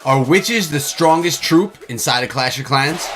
Are witches the strongest troop inside of Clash of Clans?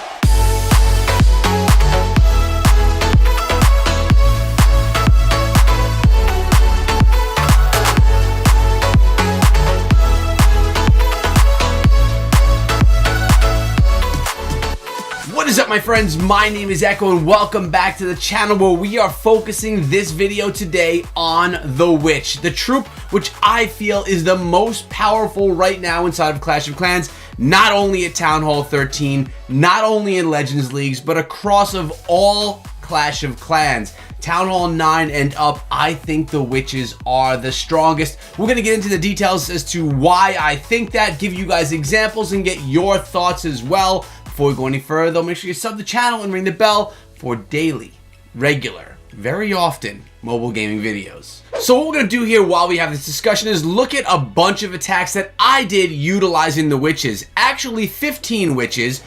What is up, my friends? My name is Echo and welcome back to the channel where we are focusing this video today on the Witch, the troop which I feel is the most powerful right now inside of Clash of Clans, not only at Town Hall 13, not only in Legends Leagues, but across of all Clash of Clans. Town Hall 9 and up, I think the witches are the strongest. We're going to get into the details as to why I think that, give you guys examples, and get your thoughts as well. Before we go any further, though, make sure you sub the channel and ring the bell for daily, regular, very often mobile gaming videos. So what we're going to do here while we have this discussion is look at a bunch of attacks that I did utilizing the witches. Actually 15 witches.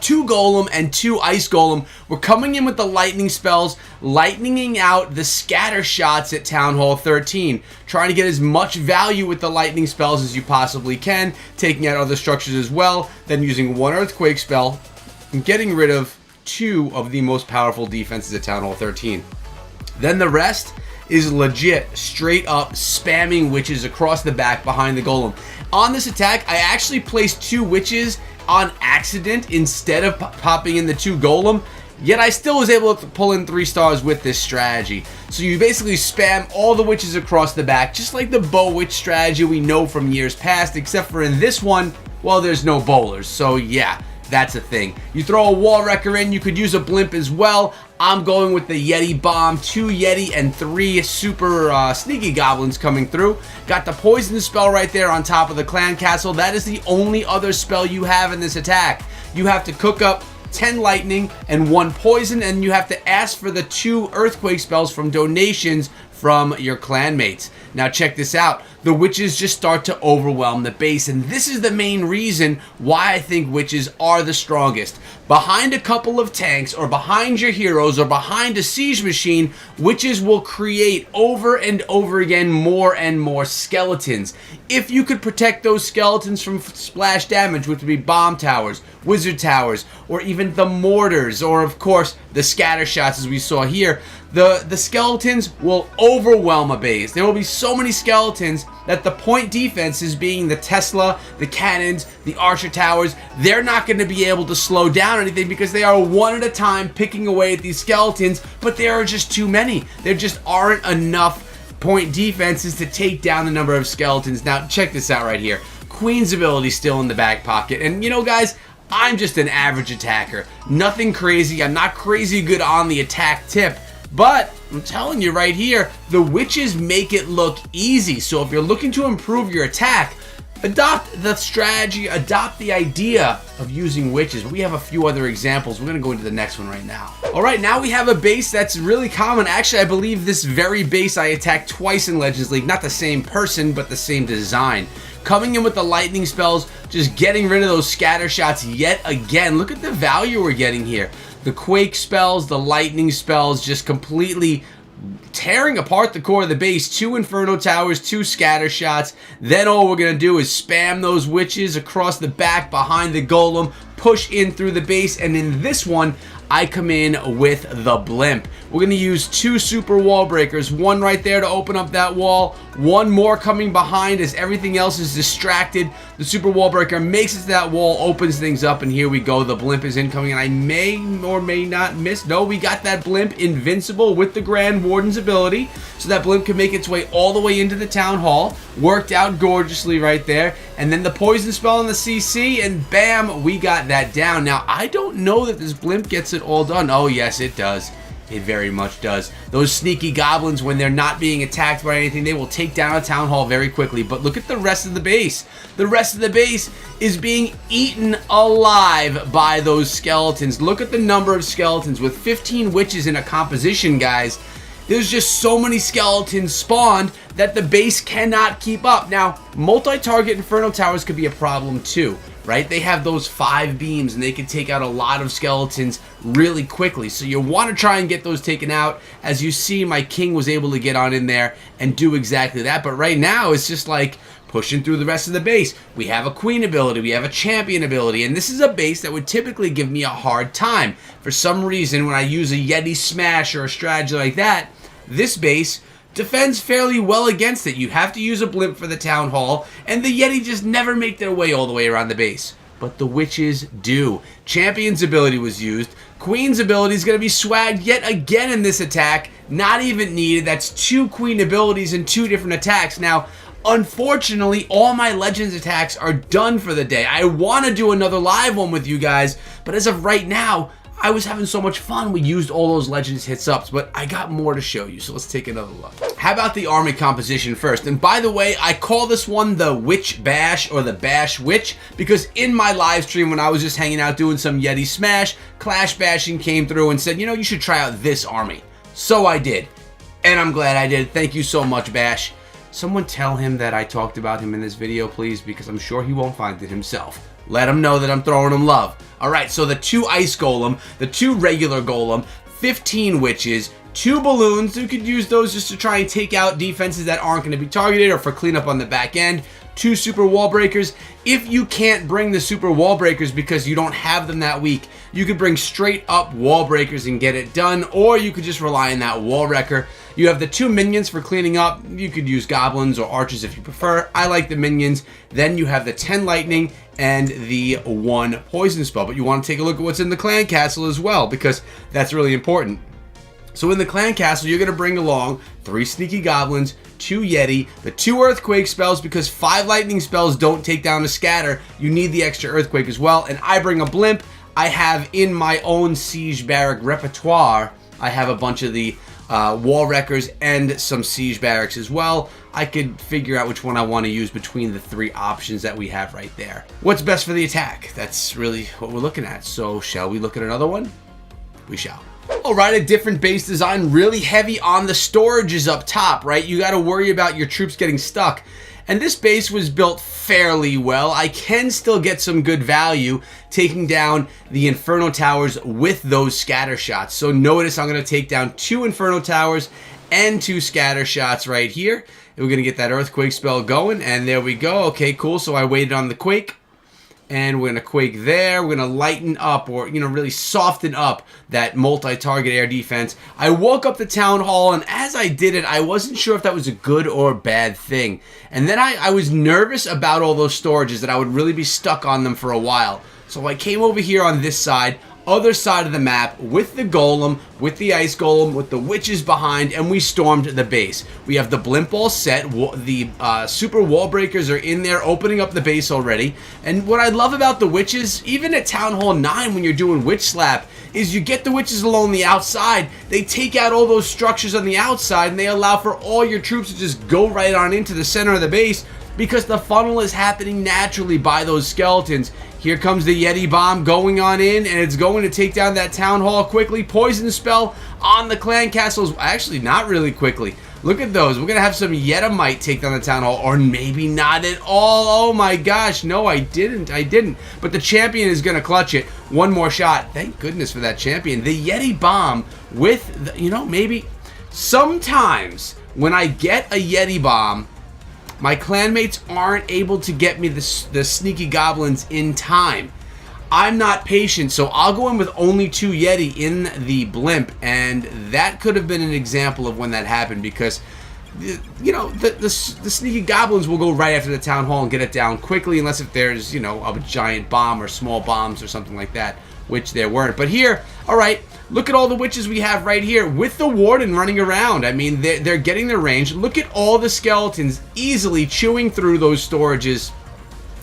2 Golem and 2 Ice Golem. We're coming in with the lightning spells, lightninging out the scatter shots at Town Hall 13. Trying to get as much value with the lightning spells as you possibly can, taking out other structures as well, then using 1 Earthquake spell and getting rid of 2 of the most powerful defenses at Town Hall 13. Then the rest is legit, straight up spamming witches across the back behind the Golem. On this attack, I actually placed 2 witches on accident instead of popping in the 2 Golem, yet I still was able to pull in 3 stars with this strategy. So you basically spam all the witches across the back, just like the bow witch strategy we know from years past, except for in this one, well, there's no bowlers, so yeah, that's a thing. You throw a wall wrecker in, you could use a blimp as well. I'm going with the Yeti bomb, 2 Yeti and 3 super sneaky goblins coming through. Got the poison spell right there on top of the clan castle. That is the only other spell you have in this attack. You have to cook up 10 lightning and 1 poison, and you have to ask for the 2 earthquake spells from donations from your clanmates. Now check this out. The witches just start to overwhelm the base, and this is the main reason why I think witches are the strongest. Behind a couple of tanks, or behind your heroes, or behind a siege machine, witches will create over and over again more and more skeletons. If you could protect those skeletons from splash damage, which would be bomb towers, wizard towers, or even the mortars, or of course the scatter shots as we saw here, the skeletons will overwhelm a base. There will be so many skeletons that the point defenses, being the Tesla, the cannons, the archer towers, they're not going to be able to slow down anything because they are one at a time picking away at these skeletons, but there are just too many. There just aren't enough point defenses to take down the number of skeletons. Now check this out right here. Queen's ability still in the back pocket, and you know, guys, I'm just an average attacker. Nothing crazy. I'm not crazy good on the attack tip. But I'm telling you right here, the witches make it look easy. So if you're looking to improve your attack, adopt the strategy, adopt the idea of using witches. We have a few other examples. We're going to go into the next one right now. All right, now we have a base that's really common. Actually, I believe this very base I attacked twice in Legends League. Not the same person, but the same design. Coming in with the lightning spells, just getting rid of those scatter shots yet again. Look at the value we're getting here. The quake spells, the lightning spells, just completely tearing apart the core of the base. 2 inferno towers, 2 scatter shots. Then all we're going to do is spam those witches across the back behind the golem, push in through the base, and in this one, I come in with the blimp. We're going to use 2 super wall breakers, 1 right there to open up that wall, 1 more coming behind as everything else is distracted. The super wall breaker makes it to that wall, opens things up, and here we go. The blimp is incoming, and I may or may not miss. No, we got that blimp invincible with the Grand Warden's ability, so that blimp can make its way all the way into the town hall. Worked out gorgeously right there. And then the poison spell on the CC, and bam, we got that down. Now, I don't know that this blimp gets it all done. Oh, yes, it does. It very much does. Those sneaky goblins, when they're not being attacked by anything, they will take down a town hall very quickly. But look at the rest of the base. The rest of the base is being eaten alive by those skeletons. Look at the number of skeletons. With 15 witches in a composition, guys, there's just so many skeletons spawned that the base cannot keep up. Now, multi-target Inferno Towers could be a problem too. right? They have those 5 beams and they can take out a lot of skeletons really quickly. So you want to try and get those taken out. As you see, my king was able to get on in there and do exactly that. But right now, it's just like pushing through the rest of the base. We have a queen ability, we have a champion ability, and this is a base that would typically give me a hard time. For some reason, when I use a Yeti Smash or a strategy like that, this base defends fairly well against it. You have to use a blimp for the town hall, and the Yeti just never make their way all the way around the base. But the witches do. Champion's ability was used. Queen's ability is going to be swagged yet again in this attack. Not even needed. That's 2 queen abilities and 2 different attacks. Now, unfortunately, all my Legends attacks are done for the day. I want to do another live one with you guys, but as of right now, I was having so much fun. We used all those Legends hits ups, but I got more to show you, so let's take another look. How about the army composition first? And by the way, I call this one the Witch Bash or the Bash Witch because in my live stream when I was just hanging out doing some Yeti Smash, Clash Bashing came through and said, you know, you should try out this army. So I did, and I'm glad I did. Thank you so much, Bash. Someone tell him that I talked about him in this video, please, because I'm sure he won't find it himself. Let him know that I'm throwing him love. Alright, so the 2 Ice Golem, the 2 regular Golem, 15 Witches, 2 Balloons. You could use those just to try and take out defenses that aren't going to be targeted or for cleanup on the back end. 2 Super Wall Breakers. If you can't bring the Super Wall Breakers because you don't have them that week, you could bring straight up Wall Breakers and get it done, or you could just rely on that Wall Wrecker. You have the 2 minions for cleaning up. You could use goblins or archers if you prefer. I like the minions. Then you have the 10 lightning and the 1 poison spell. But you want to take a look at what's in the clan castle as well, because that's really important. So in the clan castle, you're going to bring along 3 sneaky goblins, 2 Yeti, the 2 earthquake spells, because 5 lightning spells don't take down a scatter. You need the extra earthquake as well. And I bring a blimp. I have in my own siege barrack repertoire, I have a bunch of the wall wreckers and some siege barracks as well. I could figure out which one I want to use between the 3 options that we have right there. What's best for the attack? That's really what we're looking at. So shall we look at another one? We shall. Alright, a different base design, really heavy on the storages up top, right? You got to worry about your troops getting stuck. And this base was built fairly well. I can still get some good value taking down the Inferno Towers with those scatter shots. So notice I'm going to take down 2 Inferno Towers and 2 scatter shots right here. And we're going to get that Earthquake spell going. And there we go. Okay, cool. So I waited on the Quake. And we're going to Quake there. We're going to lighten up or, you know, really soften up that multi-target air defense. I woke up the Town Hall, and as I did it, I wasn't sure if that was a good or a bad thing. And then I was nervous about all those storages, that I would really be stuck on them for a while. So I came over here on this side, other side of the map, with the Golem, with the Ice Golem, with the Witches behind, and we stormed the base. We have the Blimp all set, the Super Wall Breakers are in there, opening up the base already, and what I love about the Witches, even at Town Hall 9 when you're doing Witch Slap, is you get the Witches along the outside, they take out all those structures on the outside, and they allow for all your troops to just go right on into the center of the base, because the funnel is happening naturally by those skeletons. Here comes the Yeti Bomb going on in, and it's going to take down that Town Hall quickly. Poison spell on the clan castles. Actually, not really quickly. Look at those. We're going to have some Yetimite take down the Town Hall, or maybe not at all. Oh my gosh. No, I didn't. But the champion is going to clutch it. One more shot. Thank goodness for that champion. The Yeti Bomb with, the, you know, maybe sometimes when I get a Yeti Bomb, my clanmates aren't able to get me the sneaky goblins in time. I'm not patient, so I'll go in with only 2 Yeti in the blimp, and that could have been an example of when that happened, because you know, the sneaky goblins will go right after the Town Hall and get it down quickly, unless if there's, you know, a giant bomb or small bombs or something like that, which there weren't. But here, alright, look at all the witches we have right here with the warden running around. I mean, they're getting their range. Look at all the skeletons easily chewing through those storages.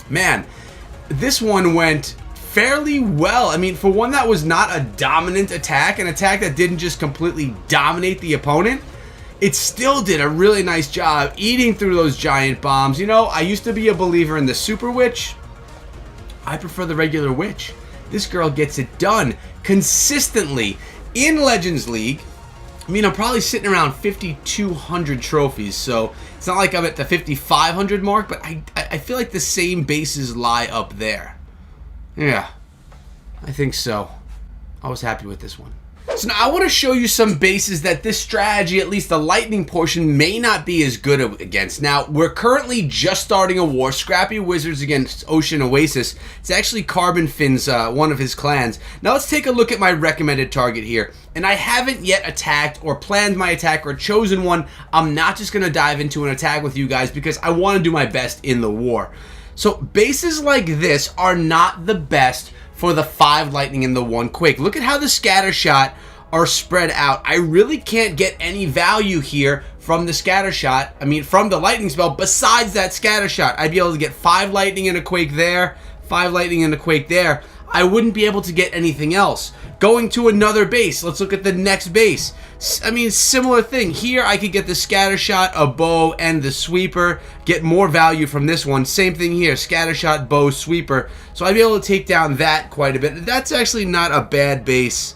Man, this one went fairly well. I mean, for one that was not a dominant attack, an attack that didn't just completely dominate the opponent, it still did a really nice job eating through those giant bombs. You know, I used to be a believer in the Super Witch. I prefer the regular Witch. This girl gets it done consistently in Legends League. I mean, I'm probably sitting around 5,200 trophies, so it's not like I'm at the 5,500 mark, but I feel like the same bases lie up there. Yeah, I think so. I was happy with this one. So now I want to show you some bases that this strategy, at least the lightning portion, may not be as good against. Now, we're currently just starting a war. Scrappy Wizards against Ocean Oasis. It's actually Carbon Finn's, one of his clans. Now let's take a look at my recommended target here. And I haven't yet attacked or planned my attack or chosen one. I'm not just going to dive into an attack with you guys because I want to do my best in the war. So bases like this are not the best for the 5 lightning and the 1 quake. Look at how the scatter shot are spread out. I really can't get any value here from the scatter shot. I mean, from the lightning spell besides that scatter shot. I'd be able to get 5 lightning and a quake there, 5 lightning and a quake there. I wouldn't be able to get anything else. Going to another base, let's look at the next base. I mean, similar thing. Here I could get the scatter shot, a bow, and the sweeper. Get more value from this one. Same thing here, scatter shot, bow, sweeper. So I'd be able to take down that quite a bit. That's actually not a bad base,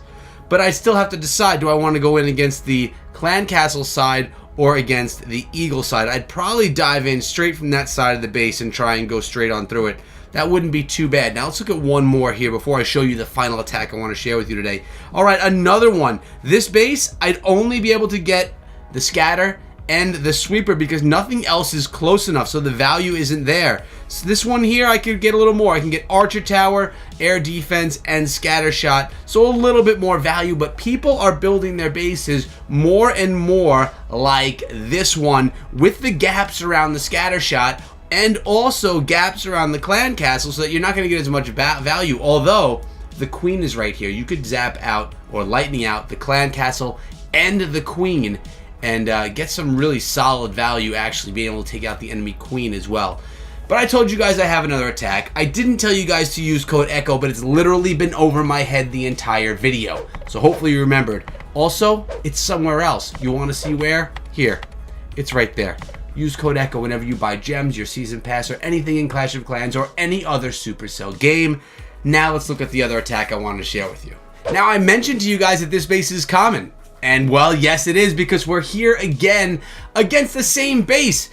but I still have to decide, do I want to go in against the Clan Castle side or against the Eagle side? I'd probably dive in straight from that side of the base and try and go straight on through it. That wouldn't be too bad. Now let's look at one more here before I show you the final attack I want to share with you today. Alright, another one. This base, I'd only be able to get the scatter and the sweeper because nothing else is close enough, so the value isn't there. So this one here, I could get a little more. I can get Archer Tower, Air Defense, and Scatter Shot, so a little bit more value, but people are building their bases more and more like this one with the gaps around the Scatter Shot and also gaps around the Clan Castle so that you're not going to get as much value, although the Queen is right here. You could zap out or lightning out the Clan Castle and the Queen and get some really solid value, actually being able to take out the enemy Queen as well. But I told you guys I have another attack. I didn't tell you guys to use code ECHO, but it's literally been over my head the entire video. So hopefully you remembered. Also, it's somewhere else. You want to see where? Here. It's right there. Use code ECHO whenever you buy gems, your season pass, or anything in Clash of Clans or any other Supercell game. Now let's look at the other attack I wanted to share with you. Now I mentioned to you guys that this base is common. And well, yes it is, because we're here again against the same base.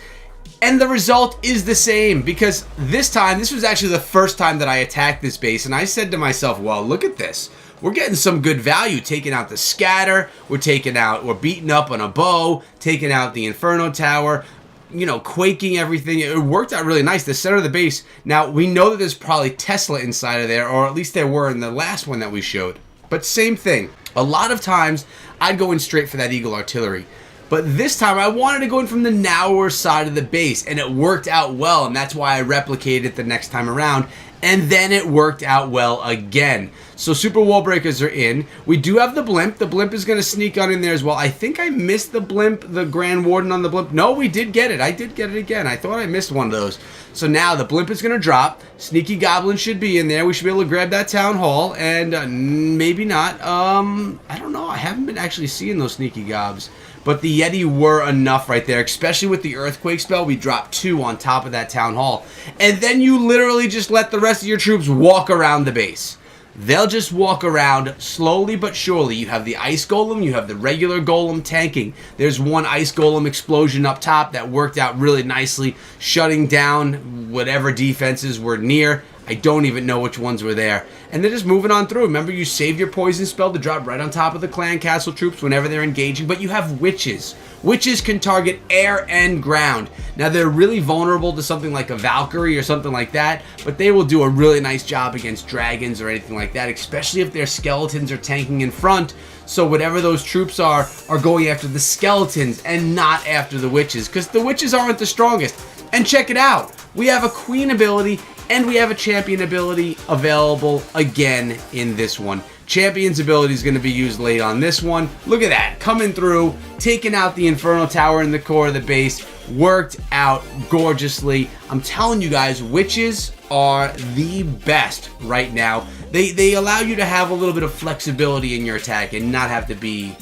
And the result is the same, because this was actually the first time that I attacked this base, and I said to myself, well, look at this. We're getting some good value, taking out the scatter, we're beating up on a bow, taking out the Inferno Tower, you know, quaking everything. It worked out really nice. The center of the base, now we know that there's probably Tesla inside of there, or at least there were in the last one that we showed. But same thing. A lot of times, I'd go in straight for that Eagle Artillery. But this time, I wanted to go in from the narrower side of the base, and it worked out well, and that's why I replicated it the next time around. And then it worked out well again. So Super Wall Breakers are in. We do have the Blimp. The Blimp is going to sneak on in there as well. I think I missed the Blimp, the Grand Warden on the Blimp. No, we did get it. I did get it again. I thought I missed one of those. So now the Blimp is going to drop. Sneaky Goblin should be in there. We should be able to grab that Town Hall. And maybe not. I don't know. I haven't been actually seeing those Sneaky Gobs. But the Yeti were enough right there, especially with the Earthquake spell. We dropped 2 on top of that Town Hall. And then you literally just let the rest of your troops walk around the base. They'll just walk around slowly but surely. You have the Ice Golem, you have the regular Golem tanking. There's one Ice Golem explosion up top that worked out really nicely, shutting down whatever defenses were near. I don't even know which ones were there. And they're just moving on through. Remember, you save your poison spell to drop right on top of the Clan Castle troops whenever they're engaging, but you have Witches. Witches can target air and ground. Now, they're really vulnerable to something like a Valkyrie or something like that, but they will do a really nice job against dragons or anything like that, especially if their skeletons are tanking in front. So whatever those troops are going after the skeletons and not after the Witches, because the Witches aren't the strongest. And check it out. We have a Queen ability and we have a Champion ability available again in this one. Champion's ability is going to be used late on this one. Look at that. Coming through, taking out the Inferno Tower in the core of the base. Worked out gorgeously. I'm telling you guys, Witches are the best right now. They allow you to have a little bit of flexibility in your attack and not have to be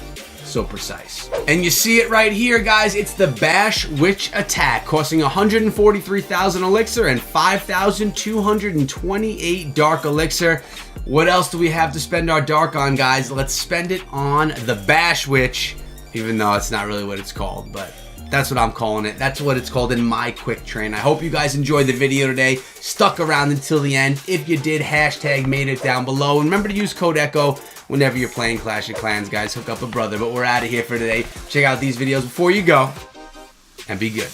so precise. And you see it right here, guys. It's the Bash Witch attack, costing 143,000 elixir and 5,228 dark elixir. What else do we have to spend our dark on, guys? Let's spend it on the Bash Witch, even though it's not really what it's called, but That's what I'm calling it. That's what it's called in my quick train. I hope you guys enjoyed the video today. Stuck around until the end. If you did, hashtag made it down below. And remember to use code ECHO whenever you're playing Clash of Clans, guys. Hook up a brother. But we're out of here for today. Check out these videos before you go. And be good.